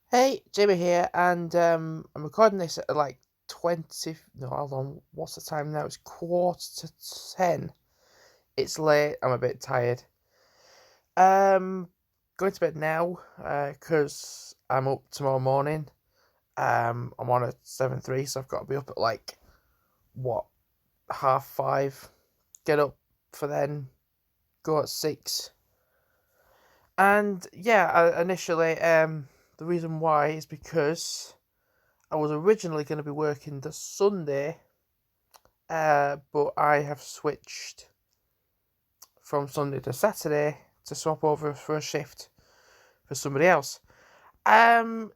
Hey, Jimmy here, and I'm recording this at like 20. No, hold on. What's the time now? It's 9:45. It's late. I'm a bit tired. Um, Going to bed now, because I'm up tomorrow morning. I'm on a 7:30, so I've got to be up at like, what, 5:30. Get up for then, go at 6. And yeah, initially, the reason why is because I was originally going to be working the Sunday, but I have switched from Sunday to Saturday to swap over for a shift for somebody else. Um,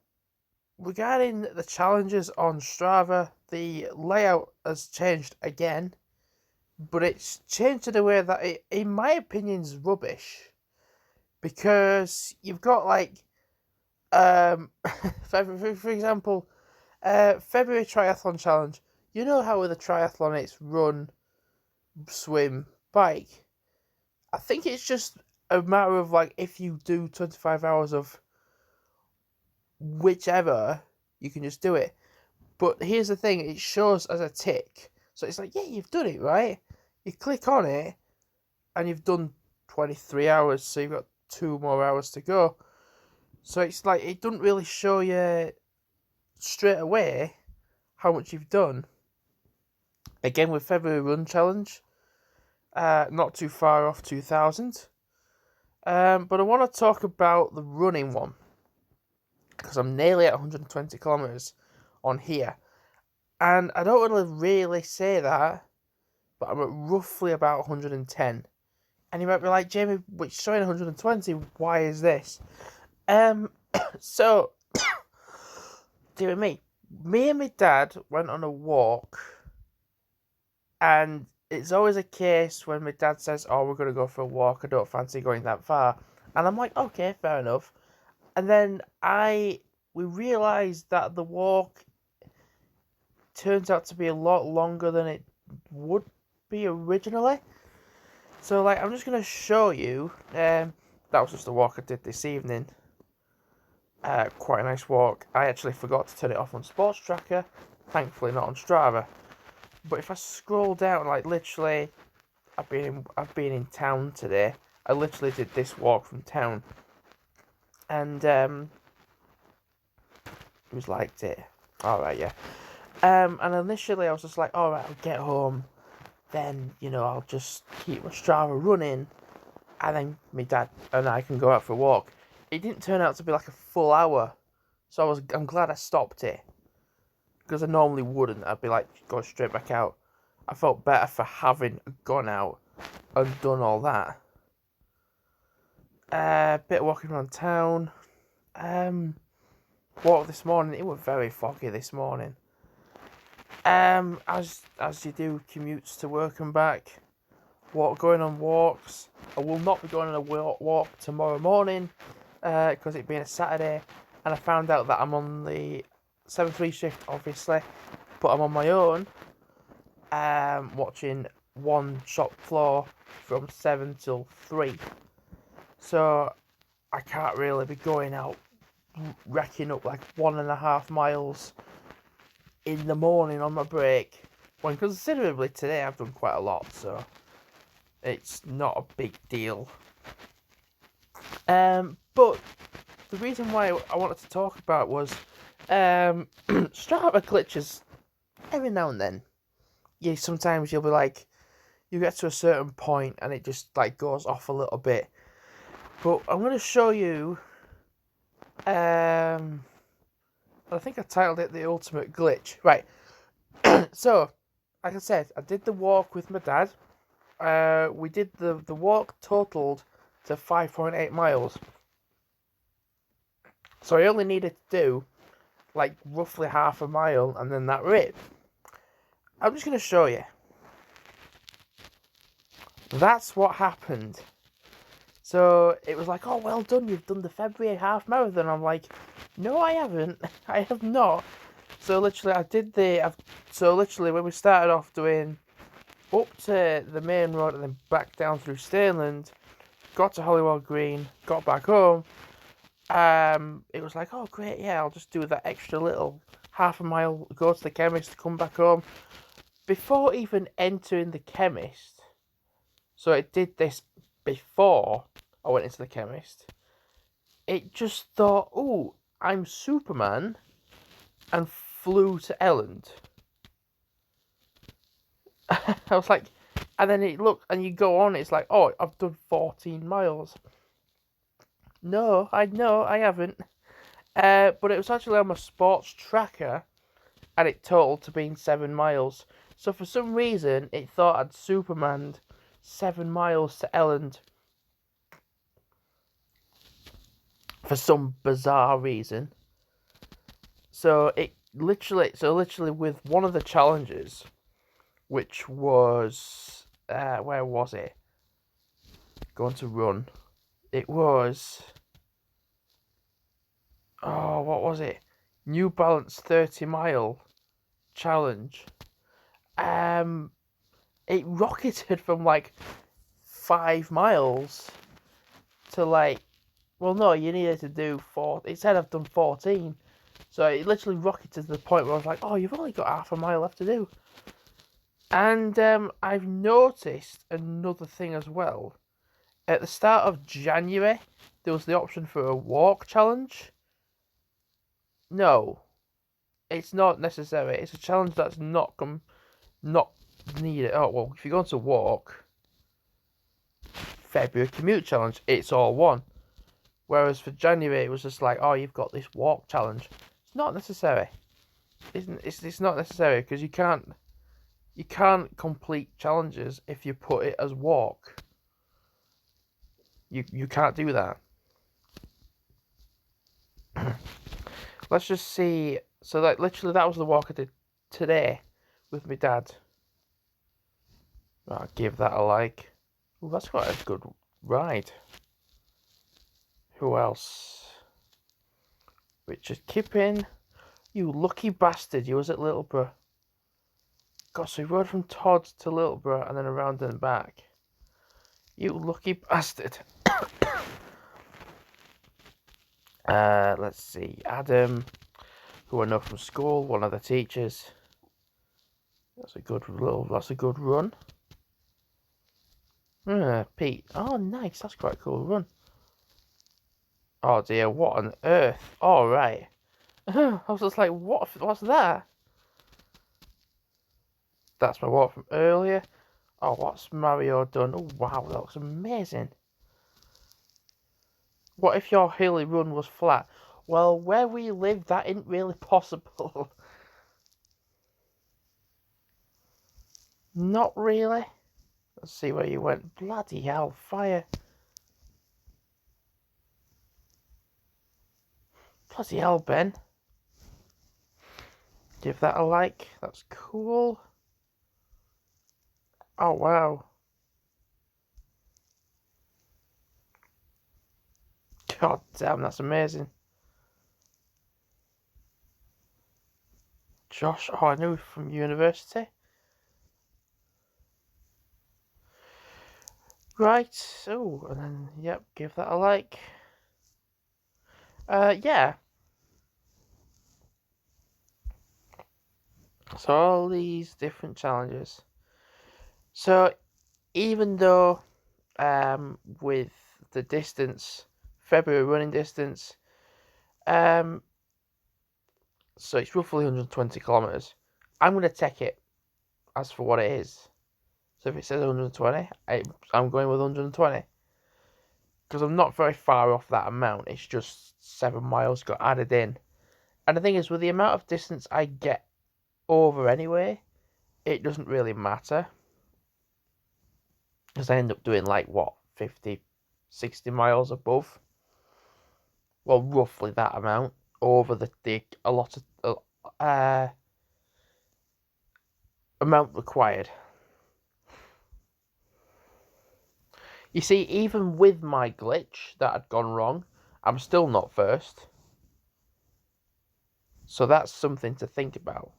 Regarding the challenges on Strava, the layout has changed again, but it's changed in a way that, in my opinion, is rubbish because you've got like for example, February Triathlon Challenge. You know how with a triathlon it's run, swim, bike. I think it's just a matter of like if you do 25 hours of whichever, you can just do it. But here's the thing, it shows as a tick. So it's like, yeah, you've done it, right? You click on it and you've done 23 hours, so you've got 2 more hours to go. So it's like it doesn't really show you straight away how much you've done. Again with February Run Challenge, not too far off 2000. But I want to talk about the running one because I'm nearly at 120 kilometers on here, and I don't want to really say that, but I'm at roughly about 110. And you might be like, Jamie, which showing 120? Why is this? Um, so dear me and my dad went on a walk, and it's always a case when my dad says, "Oh, we're gonna go for a walk. I don't fancy going that far," and I'm like, "Okay, fair enough." And then we realised that the walk turns out to be a lot longer than it would be originally. So like I'm just gonna show you. That was just the walk I did this evening. Quite a nice walk. I actually forgot to turn it off on Sports Tracker. Thankfully not on Strava. But if I scroll down, like literally, I've been in town today. I literally did this walk from town, and who's liked it? All right, yeah. And initially I was just like, all right, I'll get home, then I'll just keep my Strava running, and then my dad and I can go out for a walk. It didn't turn out to be like a full hour, so I'm glad I stopped it because I normally wouldn't. I'd be like go straight back out. I felt better for having gone out and done all that. Bit of walking around town. Um, Walk this morning. It was very foggy this morning. As you do commutes to work and back, going on walks. I will not be going on a walk tomorrow morning, because it being a Saturday, and I found out that I'm on the 7:30 shift, obviously, but I'm on my own, watching one shop floor from 7 till 3. So I can't really be going out racking up like 1.5 miles in the morning on my break, when considerably today I've done quite a lot, so it's not a big deal. But the reason why I wanted to talk about was Strava glitches every now and then. Yeah, sometimes you'll be like, you get to a certain point and it just like goes off a little bit. But I'm going to show you. I think I titled it the ultimate glitch. Right. So, like I said, I did the walk with my dad. We did the walk totaled to 5.8 miles. So I only needed to do like roughly half a mile, and then that rate. I'm just going to show you. That's what happened. So it was like, oh, well done, you've done the February half marathon. I'm like, no, I haven't. I have not. So literally, so literally, when we started off doing up to the main road and then back down through Stainland, got to Hollywell Green, got back home, it was like, oh great, yeah, I'll just do that extra little half a mile, go to the chemist, come back home. Before even entering the chemist, so it did this before I went into the chemist. It just thought, oh, I'm Superman, and flew to Elland. I was like, and then it looked, and you go on, it's like, oh, I've done 14 miles. No, I haven't. But it was actually on my sports tracker, and it totaled to being 7 miles. So for some reason, it thought I'd Supermaned 7 miles to Elland. For some bizarre reason. So literally with one of the challenges, which was, where was it? Going to run. It was, oh, what was it? New Balance 30 mile challenge. It rocketed from like 5 miles to like, well, no, you needed to do 4. It said I've done 14. So it literally rocketed to the point where I was like, oh, you've only got half a mile left to do. And I've noticed another thing as well. At the start of January, there was the option for a walk challenge. No, it's not necessary. It's a challenge that's not needed. Oh, well, if you're going to walk, February commute challenge, it's all one. Whereas for January, it was just like, oh, you've got this walk challenge. It's not necessary. It's not necessary because you can't complete challenges if you put it as walk. You can't do that. Let's just see. So like literally that was the walk I did today with my dad. I'll give that a like. Oh, that's quite a good ride. Who else? Richard Kipping. You lucky bastard, you was at Littleborough. God, so he rode from Todd to Littleborough and then around and back. You lucky bastard. Let's see. Adam, who I know from school, one of the teachers. That's a good run. Pete. Oh, nice. That's quite a cool run. Oh dear, what on earth? All right. I was just like, what's that? That's my walk from earlier. Oh, what's Mario done? Oh, wow, that looks amazing. What if your hilly run was flat? Well, where we live, that isn't really possible. Not really. Let's see where you went. Bloody hell, fire. Bloody hell, Ben. Give that a like. That's cool. Oh, wow. God damn, that's amazing. Josh, oh, I knew from university. Right, so, and then, yep, give that a like. Yeah. So, all these different challenges. So, even though, with the distance, February running distance, so it's roughly 120 kilometres. I'm going to take it as for what it is. So if it says 120, I'm going with 120. Because I'm not very far off that amount. It's just 7 miles got added in. And the thing is, with the amount of distance I get over anyway, it doesn't really matter. Because I end up doing like, what, 50, 60 miles above? Well, roughly that amount over the a lot of amount required. You see, even with my glitch that had gone wrong, I'm still not first. So that's something to think about.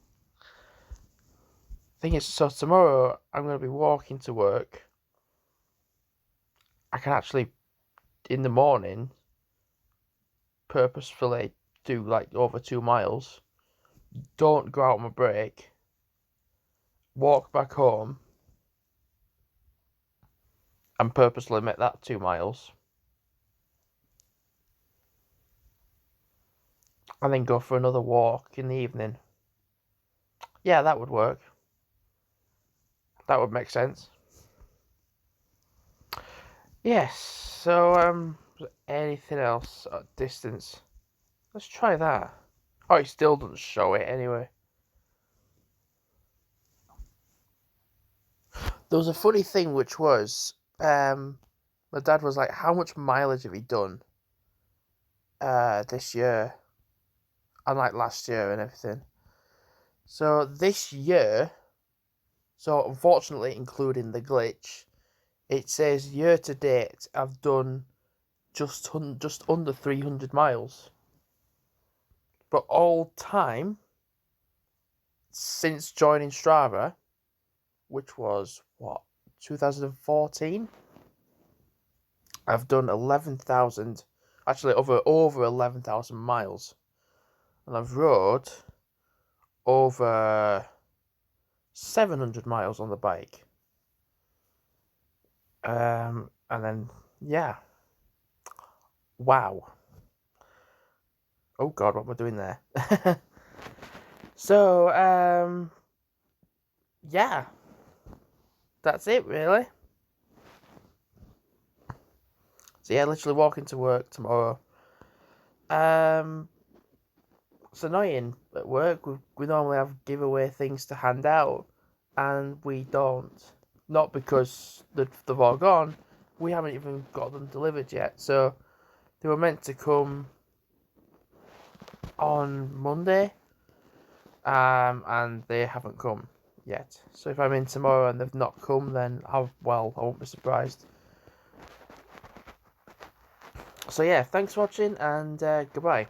Thing is, so tomorrow I'm going to be walking to work. I can actually, in the morning, purposefully do like over 2 miles, don't go out on my break, walk back home, and purposely make that 2 miles, and then go for another walk in the evening. Yeah, that would work. That would make sense. Yes, so, anything else at distance? Let's try that. Oh, it still doesn't show it anyway. There was a funny thing which was, my dad was like, how much mileage have you done, this year? And like last year and everything. So this year, so unfortunately including the glitch, it says year to date I've done just under 300 miles. But all time, since joining Strava, which was, what, 2014? I've done 11,000, actually over 11,000 miles. And I've rode over 700 miles on the bike. And then, yeah. Wow. Oh God, what am I doing there? So, yeah. That's it, really. So, yeah, literally walking to work tomorrow. It's annoying at work. We normally have giveaway things to hand out, and we don't. Not because they've all gone. We haven't even got them delivered yet. So, they were meant to come on Monday, and they haven't come yet. So if I'm in tomorrow and they've not come, then I won't be surprised. So yeah, thanks for watching, and goodbye.